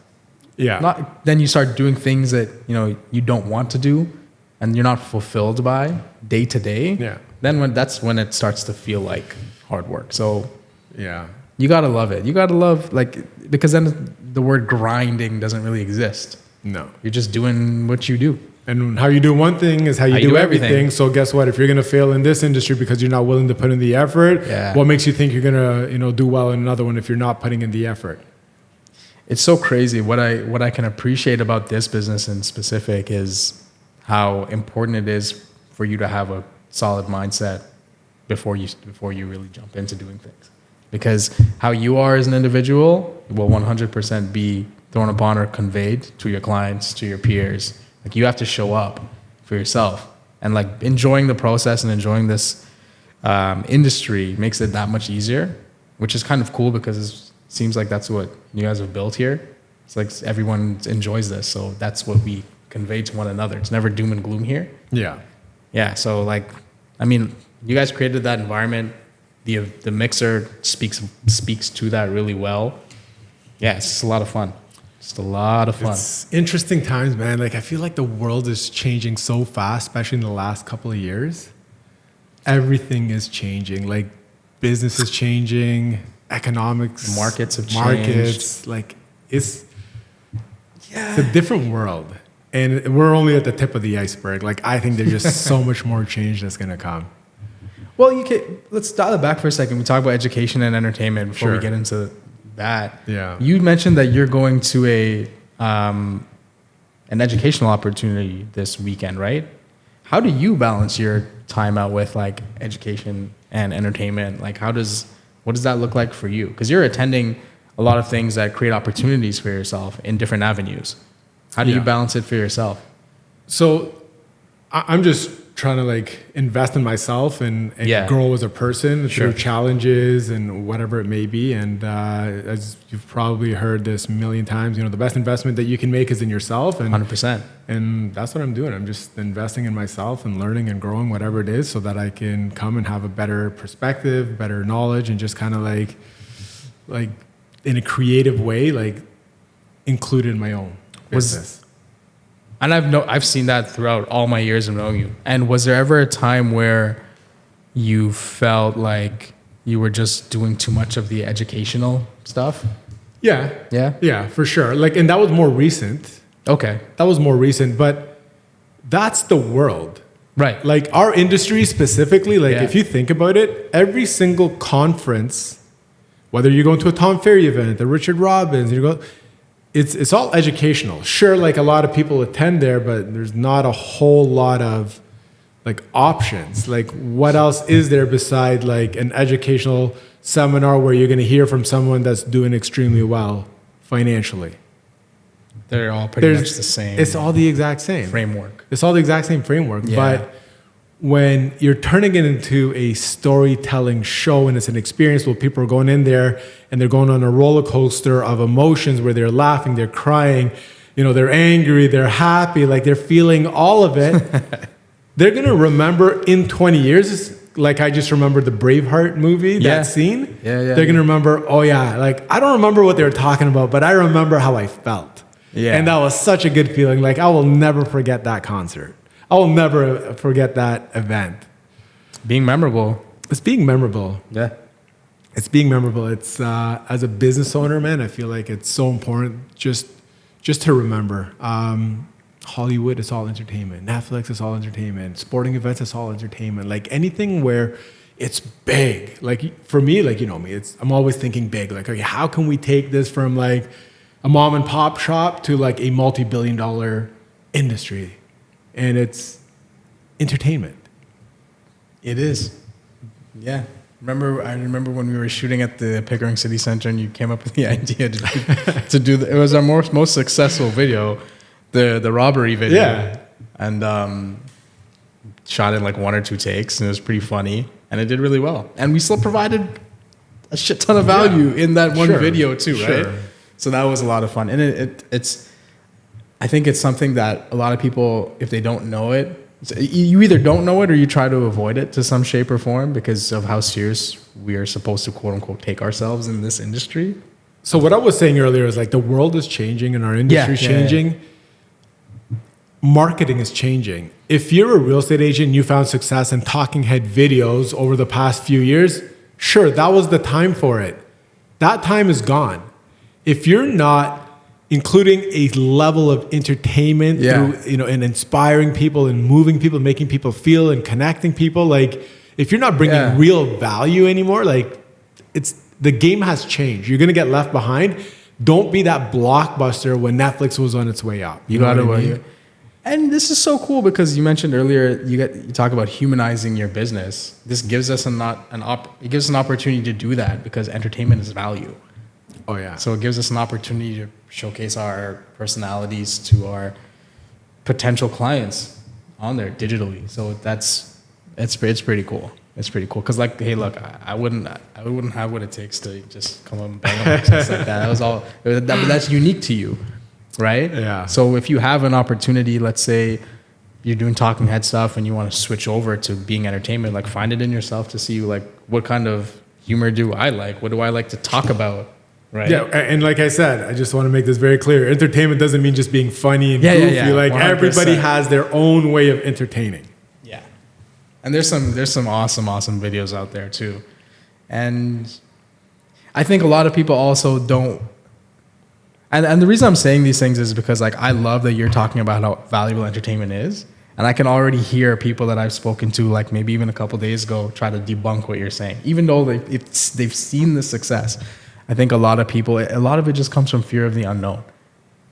Yeah. Then you start doing things that, you don't want to do and you're not fulfilled by day to day. Yeah. Then that's when it starts to feel like hard work. So yeah. You gotta love it. You gotta love, like, because then the word grinding doesn't really exist. No. You're just doing what you do. And how you do one thing is how you do everything. So guess what? If you're going to fail in this industry because you're not willing to put in the effort, what makes you think you're going to, do well in another one if you're not putting in the effort? It's so crazy. What I can appreciate about this business in specific is how important it is for you to have a solid mindset before you really jump into doing things. Because how you are as an individual will 100% be thrown upon or conveyed to your clients, to your peers. Like, you have to show up for yourself, and like enjoying the process and enjoying this industry makes it that much easier, which is kind of cool because it seems like that's what you guys have built here. It's like everyone enjoys this. So that's what we convey to one another. It's never doom and gloom here. Yeah. Yeah. So like, I mean, you guys created that environment. The mixer speaks to that really well. Yeah. It's just a lot of fun. Just a lot of fun. It's interesting times, man. Like, I feel like the world is changing so fast, especially in the last couple of years. Everything is changing. Like, business is changing, economics, Markets have changed. Like, it's a different world. And we're only at the tip of the iceberg. Like, I think there's just so much more change that's going to come. Well, let's dial it back for a second. We talk about education and entertainment before we get into that. Yeah. You mentioned that you're going to an educational opportunity this weekend, right? How do you balance your time out with like education and entertainment? Like, what does that look like for you? Because you're attending a lot of things that create opportunities for yourself in different avenues. How do you balance it for yourself? So I'm just trying to like invest in myself and grow as a person through challenges and whatever it may be. And as you've probably heard this a million times, the best investment that you can make is in yourself. And 100%. And that's what I'm doing. I'm just investing in myself and learning and growing whatever it is so that I can come and have a better perspective, better knowledge, and just kind of like in a creative way, like include in my own business. And I've seen that throughout all my years of knowing you. And was there ever a time where you felt like you were just doing too much of the educational stuff? Yeah. Yeah? Yeah, for sure. Like, and that was more recent. Okay. That was more recent, but that's the world. Right. Like, our industry specifically, like if you think about it, every single conference, whether you're going to a Tom Ferry event, a Richard Robbins, it's all educational. Sure, like a lot of people attend there, but there's not a whole lot of like options. Like, what else is there beside like an educational seminar where you're going to hear from someone that's doing extremely well financially? They're all pretty much the same. It's all the exact same framework. It's all the exact same framework. Yeah. But when you're turning it into a storytelling show and it's an experience where people are going in there and they're going on a roller coaster of emotions where they're laughing, they're crying, they're angry, they're happy, like they're feeling all of it. They're going to remember in 20 years, like I just remembered the Braveheart movie, that scene. Yeah. They're going to remember, like I don't remember what they were talking about, but I remember how I felt. Yeah. And that was such a good feeling. Like, I will never forget that concert. I will never forget that event. Being memorable. It's being memorable. Yeah. It's being memorable. It's as a business owner, man, I feel like it's so important just to remember. Hollywood is all entertainment. Netflix is all entertainment. Sporting events is all entertainment. Like anything where it's big. Like for me, like you know me, I'm always thinking big. Like, okay, how can we take this from like a mom and pop shop to like a multi-billion-dollar industry? And it's entertainment. It is. Yeah. I remember when we were shooting at the Pickering City Center and you came up with the idea to do it was our most successful video, the robbery video. Yeah. And shot in like 1 or 2 takes and it was pretty funny and it did really well. And we still provided a shit ton of value in that one video too, right? So that was a lot of fun. And it's I think it's something that a lot of people, if they don't know it, you either don't know it or you try to avoid it to some shape or form because of how serious we are supposed to quote unquote take ourselves in this industry. So what I was saying earlier is like the world is changing and our industry is changing. Yeah. Marketing is changing. If you're a real estate agent and you found success in talking head videos over the past few years, sure, that was the time for it. That time is gone. If you're not including a level of entertainment through, and inspiring people and moving people, making people feel and connecting people, like if you're not bringing real value anymore, like the game has changed. You're going to get left behind. Don't be that blockbuster when Netflix was on its way up. You got to. And this is so cool because you mentioned earlier you talk about humanizing your business. This gives us an opportunity to do that because entertainment is value. Oh yeah. So it gives us an opportunity to showcase our personalities to our potential clients on there digitally. So it's pretty cool. It's pretty cool because like, hey, look, I wouldn't have what it takes to just come up and bang on business like that. That's unique to you. Right? Yeah. So if you have an opportunity, let's say you're doing talking head stuff and you want to switch over to being entertainment, like find it in yourself to see like what kind of humor do I like? What do I like to talk about? Right. Yeah. And like I said, I just want to make this very clear. Entertainment doesn't mean just being funny and goofy. Yeah. Like 100%. Everybody has their own way of entertaining. Yeah. And there's some awesome videos out there too. And I think a lot of people also don't. And the reason I'm saying these things is because like I love that you're talking about how valuable entertainment is, and I can already hear people that I've spoken to, like maybe even a couple days ago, try to debunk what you're saying, even though they've seen the success. I think a lot of it just comes from fear of the unknown,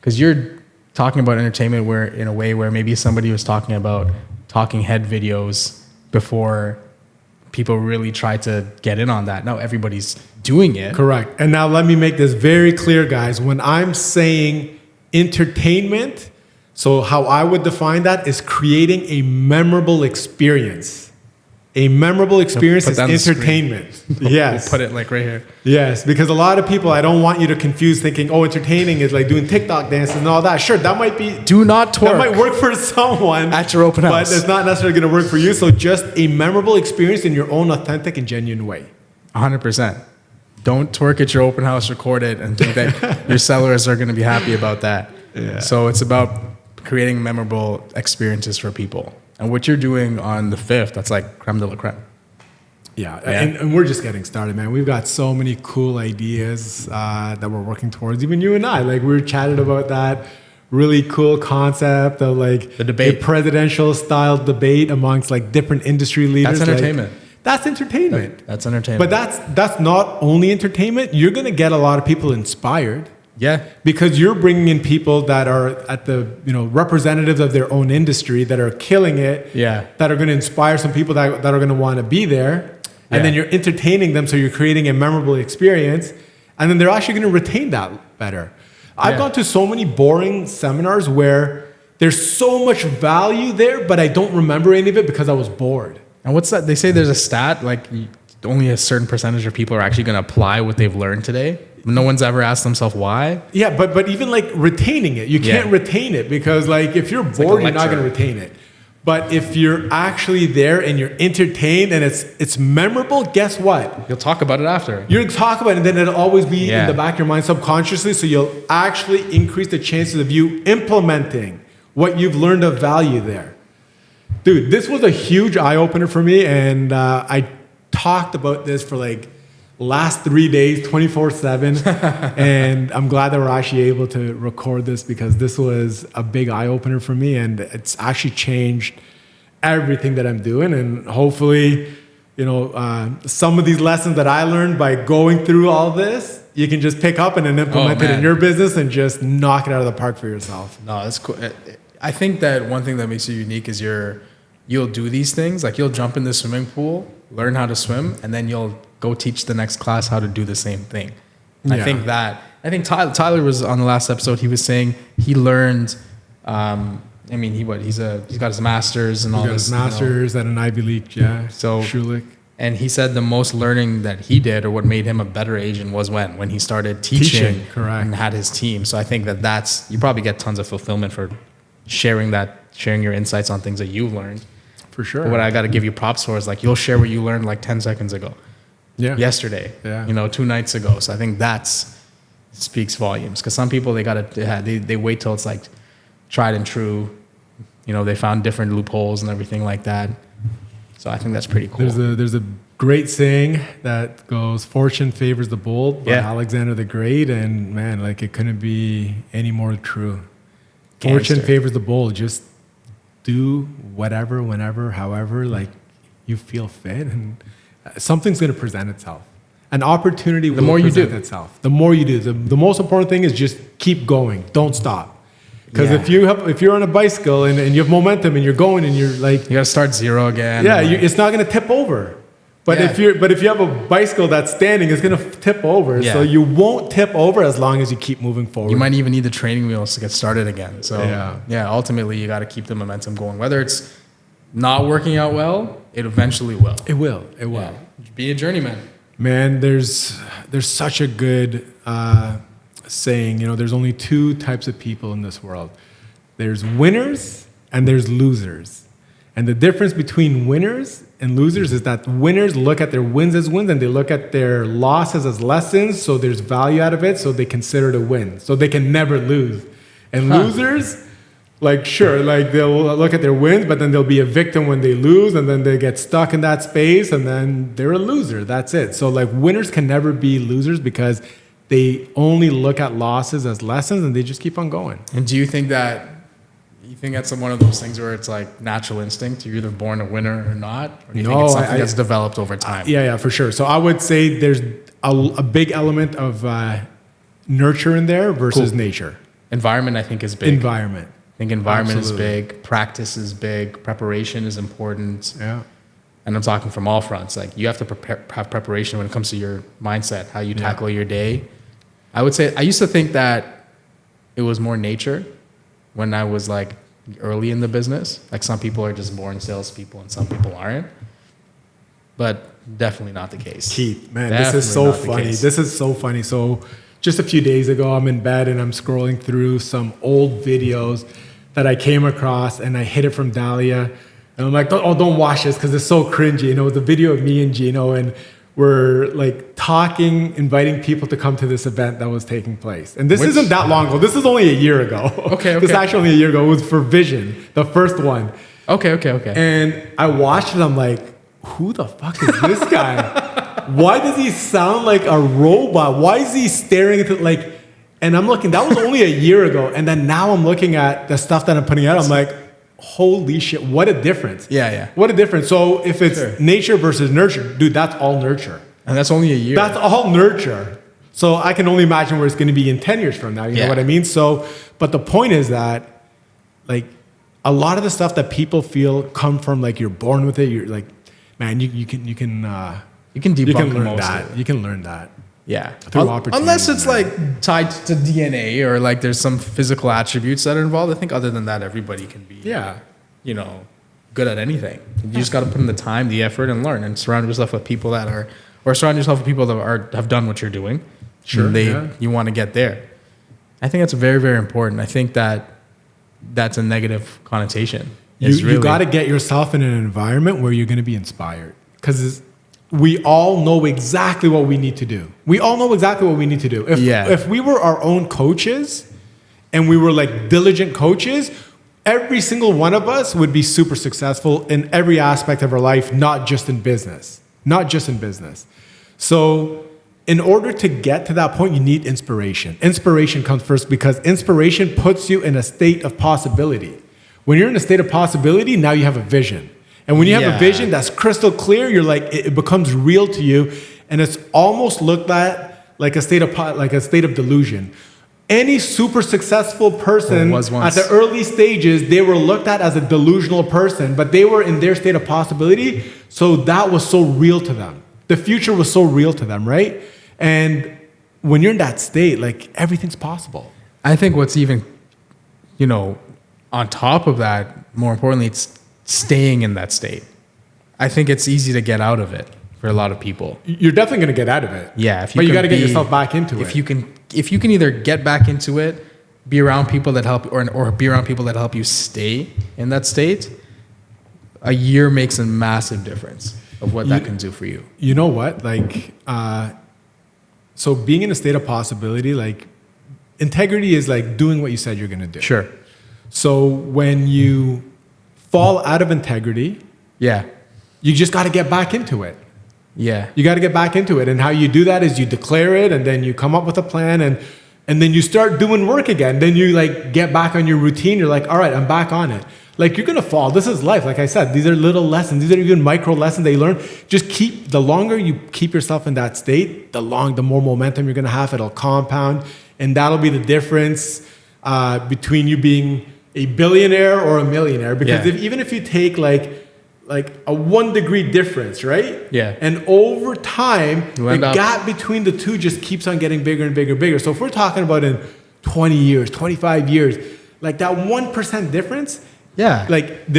because you're talking about entertainment where in a way where maybe somebody was talking about talking head videos before people really try to get in on that. Now everybody's doing it. Correct. And now let me make this very clear, guys. When I'm saying entertainment, so how I would define that is creating a memorable experience. A memorable experience is entertainment. Yes. We'll put it like right here. Yes, because a lot of people, I don't want you to confuse thinking, oh, entertaining is like doing TikTok dances and all that. Sure, that might be... Do not twerk. That might work for someone. At your open house. But it's not necessarily going to work for you. So just a memorable experience in your own authentic and genuine way. 100%. Don't twerk at your open house, record it, and think that your sellers are going to be happy about that. Yeah. So it's about creating memorable experiences for people. And what you're doing on the 5th, that's like creme de la creme. Yeah. And we're just getting started, man. We've got so many cool ideas that we're working towards. Even you and I, like we were chatting about that really cool concept of like the debate, a presidential style debate amongst like different industry leaders. That's entertainment. That's entertainment. That's entertainment. But that's not only entertainment. You're going to get a lot of people inspired. Yeah. Because you're bringing in people that are at the, representatives of their own industry that are killing it. Yeah. That are going to inspire some people that are going to want to be there. And then you're entertaining them. So you're creating a memorable experience. And then they're actually going to retain that better. I've gone to so many boring seminars where there's so much value there, but I don't remember any of it because I was bored. And what's that? They say there's a stat, like only a certain percentage of people are actually going to apply what they've learned today. No one's ever asked themselves why. Yeah, but even like retaining it, you can't retain it because like if you're bored, you're not going to retain it. But if you're actually there and you're entertained and it's memorable, guess what? You'll talk about it after. You'll talk about it, and then it'll always be in the back of your mind subconsciously. So you'll actually increase the chances of you implementing what you've learned of value there. Dude, this was a huge eye opener for me, and I talked about this for like last 3 days, 24/7, and I'm glad that we're actually able to record this because this was a big eye opener for me, and it's actually changed everything that I'm doing. And hopefully, some of these lessons that I learned by going through all this, you can just pick up and then implement it in your business and just knock it out of the park for yourself. No, that's cool. I think that one thing that makes you unique is you'll do these things, like you'll jump in the swimming pool, learn how to swim, and then you'll go teach the next class how to do the same thing. Yeah. I think Tyler was on the last episode. He was saying he learned. He's got his master's and all this. His master's at an Ivy League, So Schulich. And he said the most learning that he did, or what made him a better agent, was when he started teaching correct, and had his team. So I think that's you probably get tons of fulfillment for sharing your insights on things that you've learned. For sure. But what I got to give you props for is like you'll share what you learned like 10 seconds ago. Yeah. Yesterday. Yeah. 2 nights ago. So I think speaks volumes. Because some people they wait till it's like tried and true. They found different loopholes and everything like that. So I think that's pretty cool. There's a great saying that goes, "Fortune favors the bold," by Alexander the Great, and man, like it couldn't be any more true. Fortune favors the bold. Just do whatever, whenever, however, like you feel fit, and something's going to present itself. An opportunity will present itself. The more you do, the most important thing is just keep going. Don't stop. Because if you're on a bicycle and you have momentum and you're going and you're like, you got to start zero again. Yeah, it's not going to tip over. But if you have a bicycle that's standing, it's going to tip over. Yeah. So you won't tip over as long as you keep moving forward. You might even need the training wheels to get started again. So ultimately you got to keep the momentum going. Whether it's not working out well, it eventually will. It will. Yeah. Be a journeyman. Man, there's such a good saying, there's only two types of people in this world. There's winners and there's losers. And the difference between winners and losers is that winners look at their wins as wins and they look at their losses as lessons, so there's value out of it, so they consider it a win. So they can never lose. And losers, they'll look at their wins, but then they'll be a victim when they lose, and then they get stuck in that space, and then they're a loser. That's it. So winners can never be losers because they only look at losses as lessons and they just keep on going. And do you think that's one of those things where it's like natural instinct? You're either born a winner or not? Or do you think it's something that's developed over time? Yeah, for sure. So I would say there's a big element of nurture in there versus nature. Environment, I think, is big. Environment. I think environment is big. Practice is big. Preparation is important. Yeah. And I'm talking from all fronts. Like you have to have preparation when it comes to your mindset, how you tackle your day. I would say I used to think that it was more nature when I was like early in the business. Like some people are just born salespeople and some people aren't. But definitely not the case. Keith, man, this is so funny. This is so funny. So just a few days ago, I'm in bed and I'm scrolling through some old videos that I came across, and I hid it from Dahlia. And I'm like, don't watch this because it's so cringy. It was a video of me and Gino, and we're like talking, inviting people to come to this event that was taking place. And this isn't that long ago. This is only a year ago. Okay. This is actually only a year ago. It was for Vision, the first one. Okay. And I watched it. I'm like, who the fuck is this guy? Why does he sound like a robot? Why is he staring at and I'm looking, that was only a year ago. And then now I'm looking at the stuff that I'm putting out. I'm like, holy shit, what a difference. Yeah. What a difference. So if it's nature versus nurture, dude, that's all nurture. And that's only a year. That's all nurture. So I can only imagine where it's going to be in 10 years from now. You know what I mean? So, but the point is that a lot of the stuff that people feel come from you're born with it. You're like, man, you can debunk learn that. You can learn that. Yeah. Through opportunity. Unless it's tied to DNA or there's some physical attributes that are involved. I think other than that, everybody can be, good at anything. You just got to put in the time, the effort, and learn, and surround yourself with people that have done what you're doing. Sure. You want to get there. I think that's very, very important. I think that's a negative connotation. You got to get yourself in an environment where you're going to be inspired, because we all know exactly what we need to do. If we were our own coaches and we were diligent coaches, every single one of us would be super successful in every aspect of our life, not just in business. So in order to get to that point, you need inspiration. Inspiration comes first because inspiration puts you in a state of possibility. When you're in a state of possibility, now you have a vision. And when you have a vision that's crystal clear, you're it becomes real to you, and it's almost looked at like a state of delusion. Any super successful person at the early stages, they were looked at as a delusional person, but they were in their state of possibility, so that was so real to them. The future was so real to them, right? And when you're in that state, everything's possible. I think what's even, on top of that, more importantly, it's staying in that state. I think it's easy to get out of it for a lot of people. You're definitely going to get out of it. Yeah. But you got to get yourself back into it. If you can either get back into it, be around people that help, or be around people that help you stay in that state, a year makes a massive difference of what that can do for you. You know what? So being in a state of possibility, integrity is doing what you said you're going to do. Sure. So when you fall out of integrity, you just got to get back into it. Yeah. You got to get back into it. And how you do that is you declare it, and then you come up with a plan, and then you start doing work again. Then you like get back on your routine. You're like, all right, I'm back on it. Like you're going to fall. This is life. Like I said, these are little lessons. These are even micro lessons they learn. Just the longer you keep yourself in that state, the more momentum you're going to have. It'll compound. And that'll be the difference between you being a billionaire or a millionaire. Because even if you take like a 1 degree difference, right? Yeah. And over time, the gap between the two just keeps on getting bigger and bigger and bigger. So if we're talking about in 20 years, 25 years, like that 1% difference, like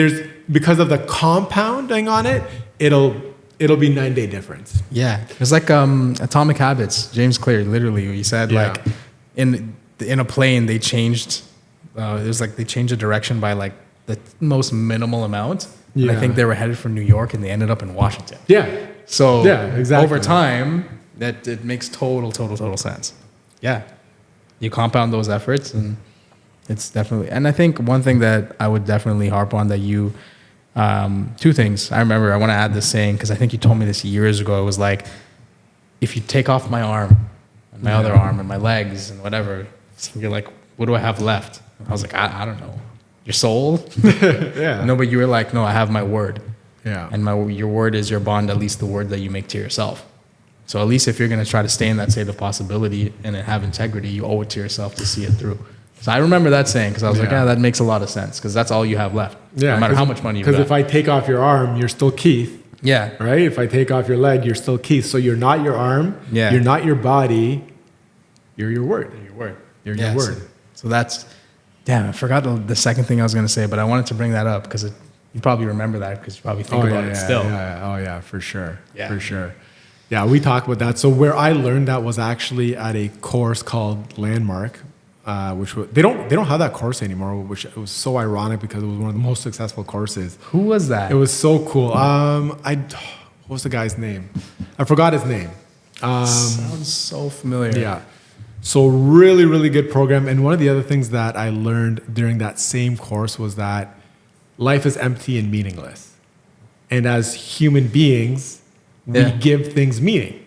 because of the compounding on it, it'll be 9-day difference. Yeah. It's like Atomic Habits, James Clear, literally, he said like in a plane, they changed, it was like they changed the direction by like the most minimal amount. Yeah. I think they were headed for New York and they ended up in Washington. Yeah. So exactly. Over time, it makes total sense. Yeah. You compound those efforts, and it's definitely, and I think one thing that I would definitely harp on that you, 2 things. I remember, I want to add this saying, because I think you told me this years ago. It was like, if you take off my arm and my other arm and my legs and whatever, you're like, what do I have left? And I was like, I don't know. Your soul? No, but you were like, no, I have my word. Yeah. And your word is your bond, at least the word that you make to yourself. So at least if you're going to try to stay in that state of possibility and have integrity, you owe it to yourself to see it through. So I remember that saying, because I was like, that makes a lot of sense, because that's all you have left. Yeah, no matter how much money you got. Because if I take off your arm, you're still Keith. Yeah. Right? If I take off your leg, you're still Keith. So you're not your arm. Yeah. You're not your body. You're your word. You're your word. So that's, damn, I forgot the second thing I was going to say, but I wanted to bring that up because you probably remember that because you probably think about it still. Oh, yeah, for sure. Yeah. For sure. Yeah, we talked about that. So where I learned that was actually at a course called Landmark, which they don't have that course anymore, which it was so ironic because it was one of the most successful courses. Who was that? It was so cool. What was the guy's name? I forgot his name. Sounds so familiar. Yeah. So really, really good program. And one of the other things that I learned during that same course was that life is empty and meaningless. And as human beings, we give things meaning.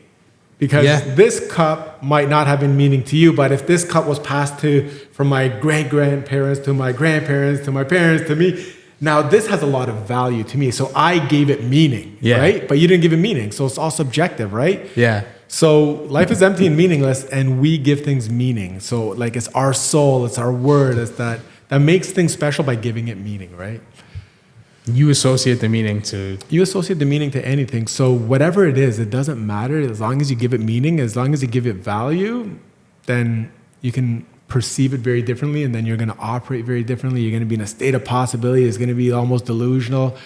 Because this cup might not have been meaning to you, but if this cup was passed from my great-grandparents to my grandparents to my parents to me, now this has a lot of value to me. So I gave it meaning, right? But you didn't give it meaning. So it's all subjective, right? Yeah. So life is empty and meaningless, and we give things meaning. So like it's our soul, it's our word, it's that makes things special by giving it meaning, right? You associate the meaning to... You associate the meaning to anything. So whatever it is, it doesn't matter. As long as you give it meaning, as long as you give it value, then you can perceive it very differently, and then you're going to operate very differently. You're going to be in a state of possibility. It's going to be almost delusional.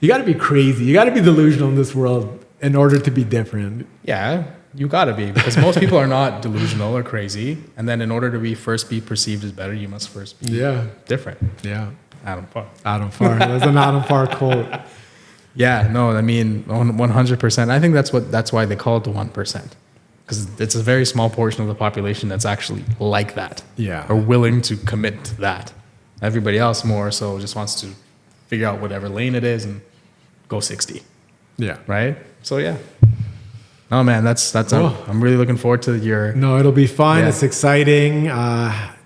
You got to be crazy. You got to be delusional in this world in order to be different. Yeah, you got to be, because most people are not delusional or crazy. And then in order to be perceived as better, you must first be different. Yeah. Adam Farr. That's an Adam Farr quote. Yeah, no, I mean, 100%. I think that's why they call it the 1%. Because it's a very small portion of the population that's actually like that. Yeah. Or willing to commit to that. Everybody else more so just wants to figure out whatever lane it is and go 60. Yeah. Right? So, yeah. No, man, that's I'm really looking forward to your... No, it'll be fun. Yeah. It's exciting.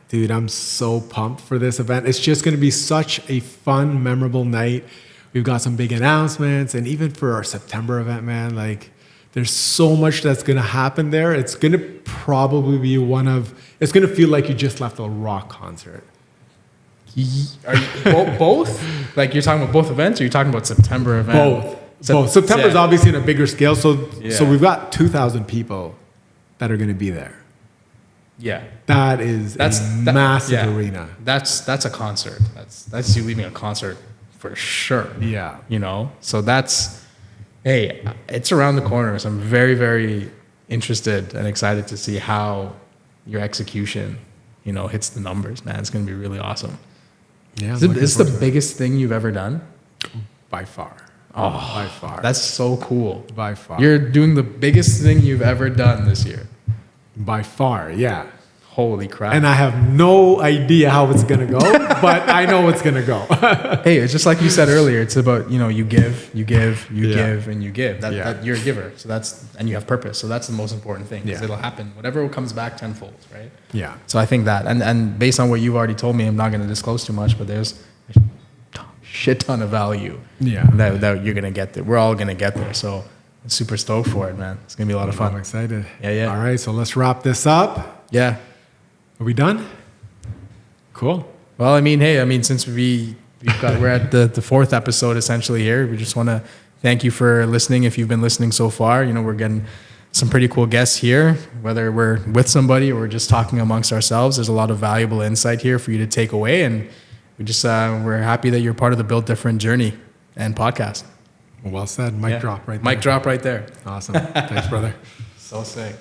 Dude, I'm so pumped for this event. It's just going to be such a fun, memorable night. We've got some big announcements. And even for our September event, man, like there's so much that's going to happen there. It's going to probably be it's going to feel like you just left a rock concert. Are you both? Like you're talking about both events, or you're talking about September event? Both. September is obviously in a bigger scale. So we've got 2,000 people that are going to be there. Yeah, that's massive arena. That's a concert. That's you leaving a concert for sure. Yeah, you know. So it's around the corner. So I'm very, very interested and excited to see how your execution, hits the numbers. Man, it's going to be really awesome. Yeah, is this the biggest thing you've ever done? By far. Oh, by far. That's so cool. By far. You're doing the biggest thing you've ever done this year. By far, yeah. Holy crap. And I have no idea how it's going to go, but I know it's going to go. Hey, it's just like you said earlier. It's about, you give, you give, you Yeah. give, and you give. That you're a giver. So and you have purpose. So that's the most important thing, because it'll happen. Whatever comes back tenfold, right? Yeah. So I think that, and based on what you've already told me, I'm not going to disclose too much, but there's a shit ton of value that you're going to get there. We're all going to get there. So I'm super stoked for it, man. It's going to be a lot of fun. I'm excited. Yeah. All right, so let's wrap this up. Yeah. Are we done? Cool. Well, since we're at the fourth episode essentially here, we just want to thank you for listening. If you've been listening so far, we're getting some pretty cool guests here, whether we're with somebody or we're just talking amongst ourselves. There's a lot of valuable insight here for you to take away. And we're happy that you're part of the Build Different journey and podcast. Well said. Mic drop right there. Mic drop right there. Awesome. Thanks, brother. So sick.